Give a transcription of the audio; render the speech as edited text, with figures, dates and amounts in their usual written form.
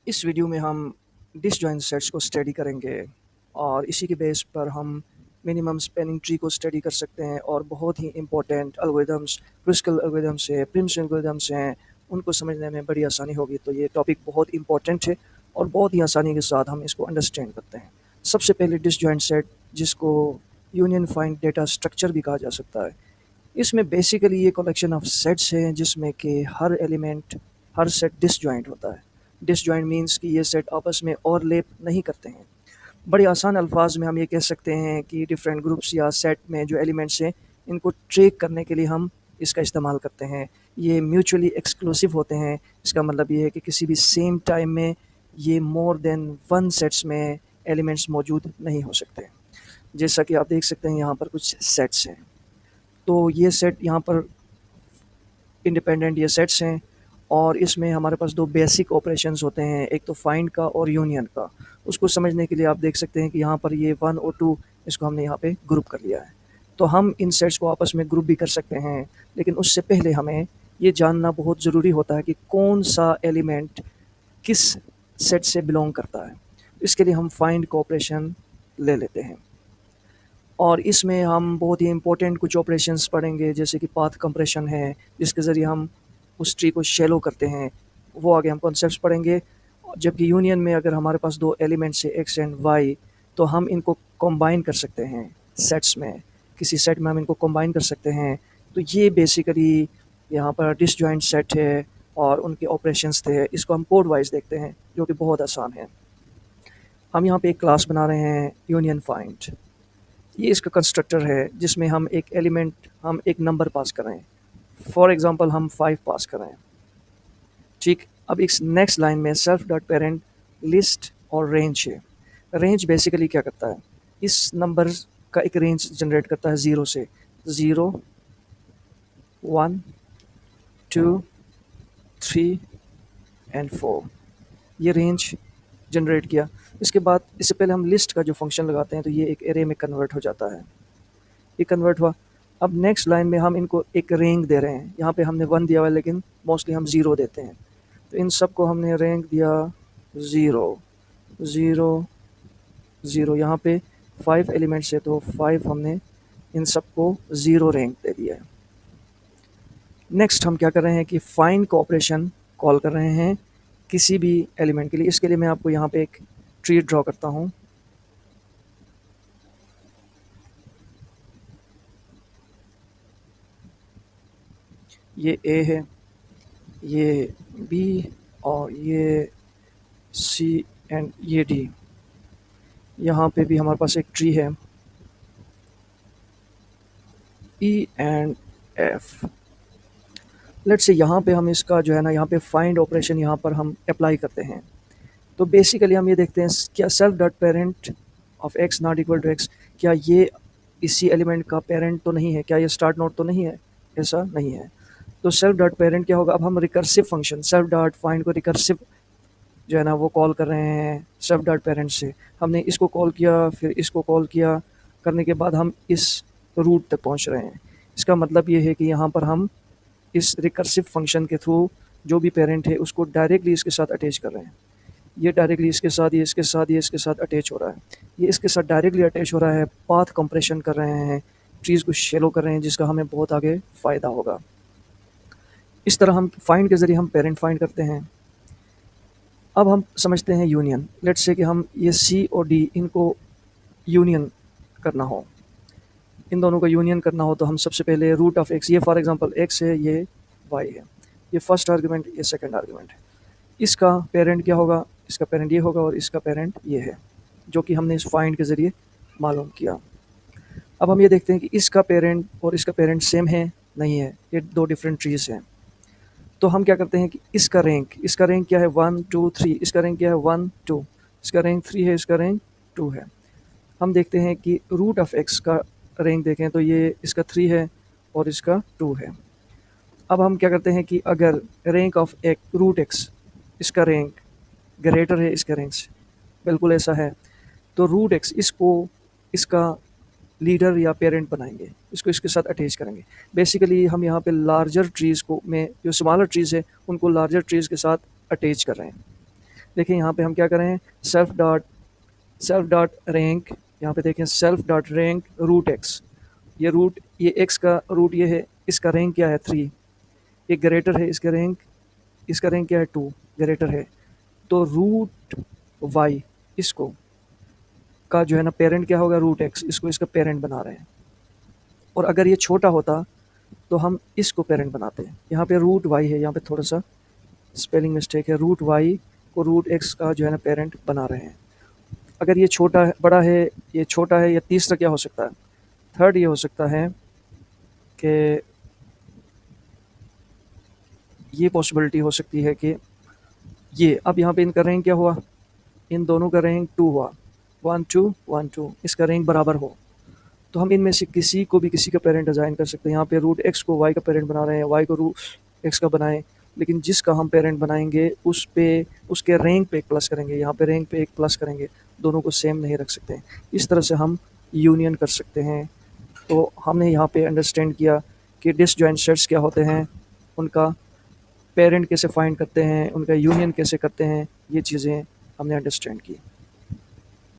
इस वीडियो में हम डिसजॉइंट सेट्स को स्टडी करेंगे और इसी के बेस पर हम मिनिमम स्पैनिंग ट्री को स्टडी कर सकते हैं और बहुत ही इंपॉर्टेंट एल्गोरिदम्स, क्रिस्कल एल्गोरिदम्स हैं, प्रिम्स एल्गोरिदम्स हैं, उनको समझने में बड़ी आसानी होगी। तो ये टॉपिक बहुत इंपॉर्टेंट है और बहुत ही आसानी के साथ हम इसको अंडरस्टैंड करते हैं। सबसे पहले डिसजॉइंट सेट, जिसको यूनियन फाइंड डेटा स्ट्रक्चर भी कहा जा सकता है। इसमें बेसिकली ये कलेक्शन ऑफ सेट्स हैं जिसमें कि हर एलिमेंट, हर सेट डिसजॉइंट होता है। डिसजॉइंट मीन्स कि ये सेट आपस में ओवरलैप नहीं करते हैं। बड़े आसान अल्फाज में हम ये कह सकते हैं कि डिफरेंट ग्रुप्स या सेट में जो एलिमेंट्स हैं, इनको ट्रैक करने के लिए हम इसका इस्तेमाल करते हैं। ये म्यूचुअली एक्सक्लूसिव होते हैं। इसका मतलब ये है कि किसी भी सेम टाइम में ये मोर देन वन सेट्स में एलिमेंट्स मौजूद नहीं हो सकते। जैसा कि आप देख सकते हैं यहाँ पर कुछ सेट्स हैं। तो ये सेट यहाँ पर इंडिपेंडेंट ये सेट्स हैं और इसमें हमारे पास दो बेसिक ऑपरेशंस होते हैं, एक तो फाइंड का और यूनियन का। उसको समझने के लिए आप देख सकते हैं कि यहाँ पर ये 1 और 2, इसको हमने यहाँ पे ग्रुप कर लिया है। तो हम इन सेट्स को आपस में ग्रुप भी कर सकते हैं, लेकिन उससे पहले हमें ये जानना बहुत ज़रूरी होता है कि कौन सा एलिमेंट किस सेट से बिलोंग करता है। इसके लिए हम फाइंड का ऑपरेशन ले लेते हैं और इसमें हम बहुत ही इम्पोर्टेंट कुछ ऑपरेशंस पढ़ेंगे, जैसे कि पाथ कंप्रेशन है, जिसके ज़रिए हम उस ट्री को शैलो करते हैं। वो आगे हम कॉन्सेप्ट्स पढ़ेंगे। जबकि यूनियन में अगर हमारे पास दो एलिमेंट्स है एक्स एंड वाई, तो हम इनको कंबाइन कर सकते हैं सेट्स में। किसी सेट में हम इनको कंबाइन कर सकते हैं। तो ये बेसिकली यहाँ पर डिसजॉइंट सेट है और उनके ऑपरेशंस थे। इसको हम कोड वाइज देखते हैं, जो कि बहुत आसान है। हम यहाँ पे एक क्लास बना रहे हैं यूनियन फाइंड। ये इसका कंस्ट्रक्टर है जिसमें हम एक एलिमेंट, हम एक नंबर पास कर रहे हैं। फॉर एग्जांपल हम 5 पास कर रहे हैं। ठीक, अब इस नेक्स्ट लाइन में सेल्फ डॉट पेरेंट लिस्ट और रेंज है। रेंज बेसिकली क्या करता है, इस नंबर का एक रेंज जनरेट करता है 0 से। 0, 1, 2, 3 एंड 4, ये रेंज जनरेट किया। इसके बाद, इससे पहले हम लिस्ट का जो फंक्शन लगाते हैं, तो ये एक एरे में कन्वर्ट हो जाता है। ये कन्वर्ट हुआ। अब नेक्स्ट लाइन में हम इनको एक रैंक दे रहे हैं। यहाँ पे हमने 1 दिया हुआ है, लेकिन मोस्टली हम 0 देते हैं। तो इन सब को हमने रैंक दिया 0, 0, 0। यहाँ पे 5 एलिमेंट्स है, तो 5 हमने इन सबको 0 रैंक दे दिया है। नेक्स्ट हम क्या कर रहे हैं कि फाइंड का ऑपरेशन कॉल कर रहे हैं किसी भी एलिमेंट के लिए। इसके लिए मैं आपको यहाँ पे एक ट्री ड्रॉ करता हूँ। ये ए है, ये बी और ये सी एंड ये डी। यहाँ पे भी हमारे पास एक ट्री है, E and F. Let's say यहाँ पे हम इसका जो है ना, यहाँ पे फाइंड ऑपरेशन यहाँ पर हम अप्लाई करते हैं। तो बेसिकली हम ये देखते हैं, क्या self dot parent of x not equal to x, क्या ये इसी एलिमेंट का पेरेंट तो नहीं है, क्या ये स्टार्ट नोड तो नहीं है? ऐसा नहीं है। तो सेल्फ डॉट पेरेंट क्या होगा, अब हम recursive function self dot find को रिकर्सिव जो है ना वो कॉल कर रहे हैं सेल्फ डॉट पेरेंट से। हमने इसको कॉल किया, फिर इसको कॉल किया, करने के बाद हम इस रूट तक पहुंच रहे हैं। इसका मतलब ये है कि यहाँ पर हम इस रिकर्सिव फंक्शन के थ्रू जो भी पेरेंट है उसको डायरेक्टली इसके साथ अटैच कर रहे हैं। ये डायरेक्टली इसके साथ, ये इसके साथ, ये इसके साथ अटैच हो रहा है। ये इसके साथ डायरेक्टली अटैच हो रहा है। पाथ कंप्रेशन कर रहे हैं, ट्रीज़ को शैलो कर रहे हैं, जिसका हमें बहुत आगे फ़ायदा होगा। इस तरह हम फाइंड के ज़रिए हम पेरेंट फाइंड करते हैं। अब हम समझते हैं यूनियन। लेट्स से कि हम ये सी और डी, इनको यूनियन करना हो, इन दोनों का यूनियन करना हो, तो हम सबसे पहले रूट ऑफ एक्स, ये फॉर एग्जांपल एक्स है, ये वाई है, ये फर्स्ट आर्गुमेंट, ये सेकंड आर्गुमेंट है। इसका पेरेंट क्या होगा, इसका पेरेंट ये होगा और इसका पेरेंट ये है, जो कि हमने इस फाइंड के ज़रिए मालूम किया। अब हम ये देखते हैं कि इसका पेरेंट और इसका पेरेंट सेम है, नहीं है, ये दो डिफरेंट ट्रीज़ हैं। तो हम क्या करते हैं कि इसका रैंक क्या है, 1, 2, 3। इसका रैंक क्या है, 1, 2। इसका रैंक 3 है, इसका रैंक 2 है। हम देखते हैं कि रूट ऑफ एक्स का रैंक देखें तो ये इसका 3 है और इसका 2 है। अब हम क्या करते हैं कि अगर रैंक ऑफ एक रूट एक्स, इसका रैंक ग्रेटर है इसके रैंक से, बिल्कुल ऐसा है, तो रूट एक्स इसको इसका लीडर या पेरेंट बनाएंगे, इसको इसके साथ अटैच करेंगे। बेसिकली हम यहाँ पे लार्जर ट्रीज़ को में जो स्मॉलर ट्रीज़ है उनको लार्जर ट्रीज़ के साथ अटैच कर रहे हैं। देखिए यहाँ पे हम क्या करें, सेल्फ डॉट रैंक, यहाँ पे देखें self dot rank root x, ये एक्स का रूट ये है, इसका रैंक क्या है 3, ये ग्रेटर है इसका रैंक क्या है 2, ग्रेटर है। तो रूट वाई इसको का जो है ना पेरेंट क्या होगा, रूट एक्स, इसको इसका पेरेंट बना रहे हैं। और अगर ये छोटा होता तो हम इसको पेरेंट बनाते हैं। यहाँ पे रूट वाई है, यहाँ पे थोड़ा सा स्पेलिंग मिस्टेक है, रूट वाई को रूट एक्स का जो है ना पेरेंट बना रहे हैं। अगर ये छोटा है, बड़ा है, ये छोटा है, या तीसरा क्या हो सकता है, थर्ड ये हो सकता है कि ये पॉसिबिलिटी हो सकती है कि ये अब यहाँ पे इनका रैंक क्या हुआ, इन दोनों का रैंक 2 हुआ, 1 2 1 2, इसका रैंक बराबर हो तो हम इनमें से किसी को भी किसी का पेरेंट असाइन कर सकते हैं। यहाँ पे रूट एक्स को वाई का पेरेंट बना रहे हैं, वाई को रूट एक्स का बनाएं, लेकिन जिसका हम पेरेंट बनाएंगे उस पे उसके रैंक पे एक प्लस करेंगे, यहाँ पे रैंक पे एक प्लस करेंगे, दोनों को सेम नहीं रख सकते। इस तरह से हम यूनियन कर सकते हैं। तो हमने यहाँ पे अंडरस्टैंड किया कि डिसजॉइंट सेट्स क्या होते हैं, उनका पेरेंट कैसे फाइंड करते हैं, उनका यूनियन कैसे करते हैं, ये चीज़ें हमने अंडरस्टैंड की।